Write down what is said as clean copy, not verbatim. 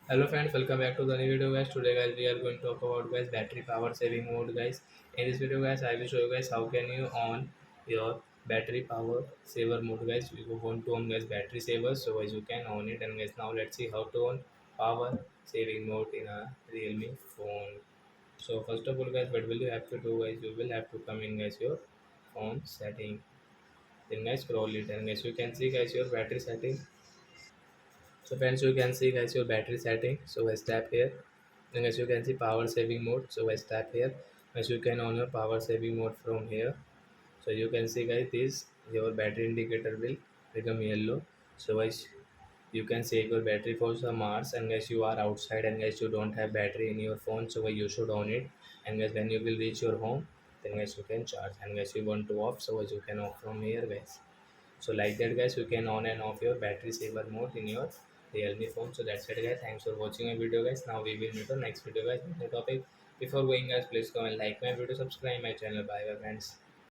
Hello friends, welcome back to the new video guys. Today guys we are going to talk about guys battery power saving mode guys. In this video guys I will show you guys how can you on your battery power saver mode guys. You want to on guys battery savers, so guys you can on it. And guys now let's see how to on power saving mode in a realme phone. So first of all guys, what will you have to do guys? You will have to come in guys your phone setting, then guys scroll it, and guys you can see guys your battery setting. So friends, you can see guys your battery setting. So guys tap here. Then as you can see power saving mode. So guys tap here. As you can on your power saving mode from here. So you can see guys this your battery indicator will become yellow. So guys you can save your battery for some hours, and guys you are outside and guys you don't have battery in your phone, so guys you should on it. And guys when you will reach your home, then guys you can charge. And guys you want to off, so guys you can off from here guys. So like that guys, you can on and off your battery saver mode in your realme phone. So that's it guys, thanks for watching my video guys. Now we will meet on next video guys with the topic. Before going guys, please go and like my video, subscribe my channel. Bye bye friends.